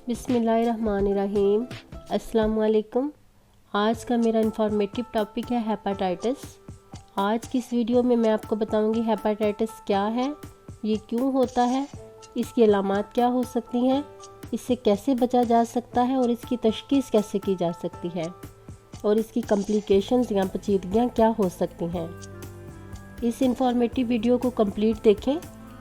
बिस्मिल्लाहिर्रहमानिर्रहीम। अस्सलाम वालेकुम। आज का मेरा इंफॉर्मेटिव टॉपिक है हेपाटाइटिस। आज की इस वीडियो में मैं आपको बताऊंगी हेपाटाइटिस क्या है, ये क्यों होता है, इसकी अलामात क्या हो सकती हैं, इससे कैसे बचा जा सकता है और इसकी तशख़ीस कैसे की जा सकती है और इसकी कॉम्प्लिकेशंस या पेचीदगियाँ क्या हो सकती हैं। इस इंफॉर्मेटिव वीडियो को कंप्लीट देखें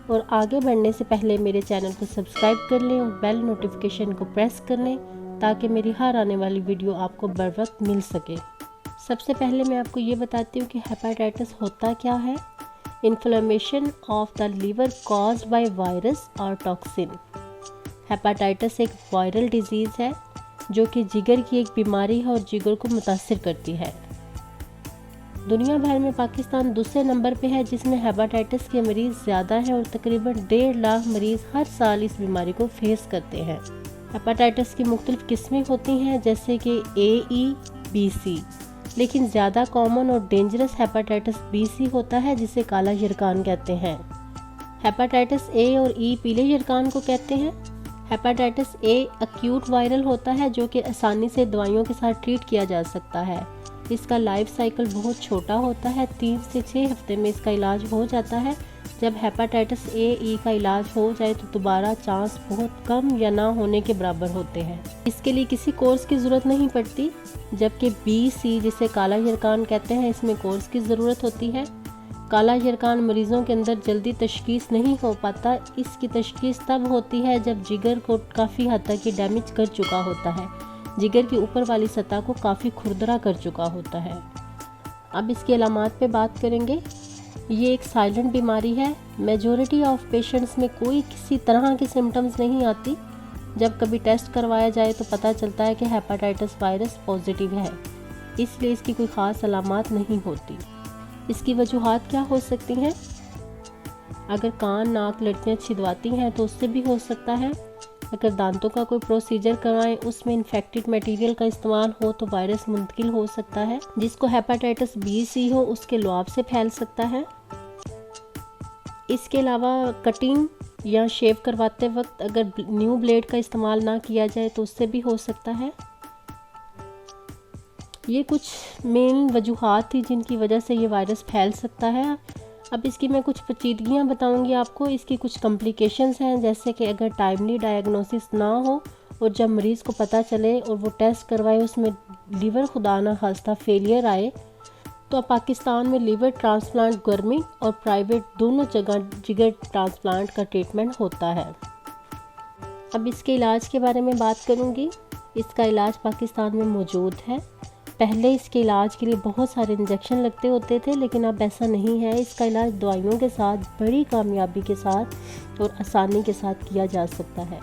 और आगे बढ़ने से पहले मेरे चैनल को सब्सक्राइब कर लें और बेल नोटिफिकेशन को प्रेस कर लें ताकि मेरी हर आने वाली वीडियो आपको बर वक्त मिल सके। सबसे पहले मैं आपको ये बताती हूँ कि हेपाटाइटिस होता क्या है। Inflammation of the liver caused by virus और टॉक्सिन। हेपाटाइटिस एक वायरल डिजीज़ है जो कि जिगर की एक बीमारी है और जिगर को मुतासिर करती है। दुनिया भर में पाकिस्तान दूसरे नंबर पे है जिसमें हेपाटाइटिस के मरीज़ ज़्यादा हैं और तकरीबन 1.5 लाख मरीज़ हर साल इस बीमारी को फेस करते हैं। हेपाटाइटिस की मुख्तलिफ किस्में होती हैं जैसे कि A, E, B, C, लेकिन ज़्यादा कॉमन और डेंजरस हेपाटाइटिस B, C होता है जिसे काला यरकान कहते हैं। हेपाटाइटिस A और E पीले यरकान को कहते हैं। हेपाटाइटिस A एक्यूट वायरल होता है जो कि आसानी से दवाइयों के साथ ट्रीट किया जा सकता है। इसका लाइफ साइकिल बहुत छोटा होता है, 3 से 6 हफ्ते में इसका इलाज हो जाता है। जब हेपाटाइटिस A, E का इलाज हो जाए तो दोबारा चांस बहुत कम या ना होने के बराबर होते हैं। इसके लिए किसी कोर्स की ज़रूरत नहीं पड़ती, जबकि B, C जिसे काला यरकान कहते हैं इसमें कोर्स की ज़रूरत होती है। काला यरकान मरीज़ों के अंदर जल्दी तशख़ीस नहीं हो पाता। इसकी तशख़ीस तब होती है जब जिगर को काफ़ी हद तक डैमेज कर चुका होता है, जिगर की ऊपर वाली सतह को काफ़ी खुरदरा कर चुका होता है। अब इसकी अलामात पे बात करेंगे। ये एक साइलेंट बीमारी है। मेजॉरिटी ऑफ पेशेंट्स में कोई किसी तरह की सिम्टम्स नहीं आती। जब कभी टेस्ट करवाया जाए तो पता चलता है कि हेपाटाइटिस वायरस पॉजिटिव है, इसलिए इसकी कोई ख़ास अलामात नहीं होती। इसकी वजूहात क्या हो सकती हैं? अगर कान, नाक, लड़कियाँ छिदवाती हैं तो उससे भी हो सकता है। अगर दांतों का कोई प्रोसीजर करवाएं उसमें इन्फेक्टेड मटेरियल का इस्तेमाल हो तो वायरस मुंतकिल हो सकता है। जिसको हेपाटाइटिस B, C हो उसके लुआब से फैल सकता है। इसके अलावा कटिंग या शेव करवाते वक्त अगर न्यू ब्लेड का इस्तेमाल ना किया जाए तो उससे भी हो सकता है। ये कुछ मेन वजूहात थी जिनकी वजह से ये वायरस फैल सकता है। अब इसकी मैं कुछ पेचीदगियाँ बताऊंगी आपको। इसकी कुछ कॉम्प्लिकेशंस हैं जैसे कि अगर टाइमली डायग्नोसिस ना हो और जब मरीज़ को पता चले और वो टेस्ट करवाए उसमें लीवर खुदा ना खास्ता फेलियर आए तो पाकिस्तान में लीवर ट्रांसप्लांट गवर्नमेंट और प्राइवेट दोनों जगह जिगर ट्रांसप्लांट का ट्रीटमेंट होता है। अब इसके इलाज के बारे में बात करूँगी। इसका इलाज पाकिस्तान में मौजूद है। पहले इसके इलाज के लिए बहुत सारे इंजेक्शन लगते होते थे, लेकिन अब ऐसा नहीं है। इसका इलाज दवाइयों के साथ बड़ी कामयाबी के साथ और आसानी के साथ किया जा सकता है।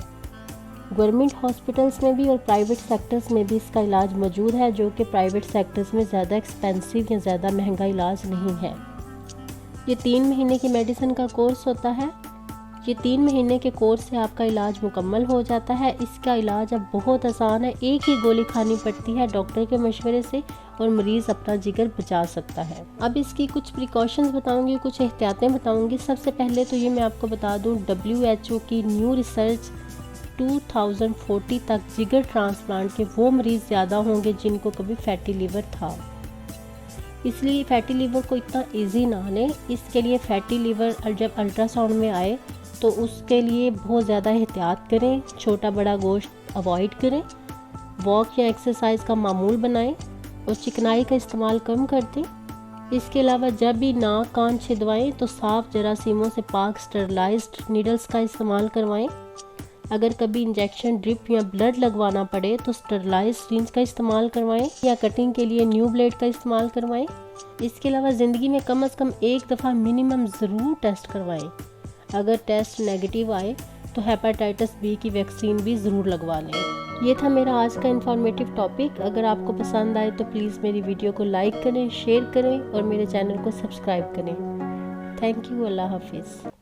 गवर्नमेंट हॉस्पिटल्स में भी और प्राइवेट सेक्टर्स में भी इसका इलाज मौजूद है, जो कि प्राइवेट सेक्टर्स में ज़्यादा एक्सपेंसिव या ज़्यादा महंगा इलाज नहीं है। ये 3 महीने की मेडिसिन का कोर्स होता है। ये 3 महीने के कोर्स से आपका इलाज मुकम्मल हो जाता है। इसका इलाज अब बहुत आसान है, एक ही गोली खानी पड़ती है डॉक्टर के मशवरे से और मरीज़ अपना जिगर बचा सकता है। अब इसकी कुछ प्रिकॉशंस बताऊंगी, कुछ एहतियातें बताऊंगी। सबसे पहले तो ये मैं आपको बता दूं, WHO की न्यू रिसर्च 2040 तक जिगर ट्रांसप्लांट के वो मरीज़ ज़्यादा होंगे जिनको कभी फैटी लीवर था। इसलिए फैटी लीवर को इतना ईजी ना लें। इसके लिए फैटी लीवर जब अल्ट्रासाउंड में आए तो उसके लिए बहुत ज़्यादा एहतियात करें, छोटा बड़ा गोश्त अवॉइड करें, वॉक या एक्सरसाइज का मामूल बनाएं और चिकनाई का इस्तेमाल कम कर दें। इसके अलावा जब भी नाक कान छिदवाएं तो साफ़ जरासीमों से पाक स्टरलाइज्ड नीडल्स का इस्तेमाल करवाएं। अगर कभी इंजेक्शन, ड्रिप या ब्लड लगवाना पड़े तो स्टरलाइज्ड सिरिंज का इस्तेमाल करवाएं या कटिंग के लिए न्यू ब्लेड का इस्तेमाल करवाएं। इसके अलावा ज़िंदगी में कम से कम एक दफ़ा मिनिमम ज़रूर टेस्ट करवाएं। अगर टेस्ट नेगेटिव आए तो हेपाटाइटिस B की वैक्सीन भी ज़रूर लगवा लें। ये था मेरा आज का इन्फॉर्मेटिव टॉपिक। अगर आपको पसंद आए तो प्लीज़ मेरी वीडियो को लाइक करें, शेयर करें और मेरे चैनल को सब्सक्राइब करें। Thank you. अल्लाह हाफिज़।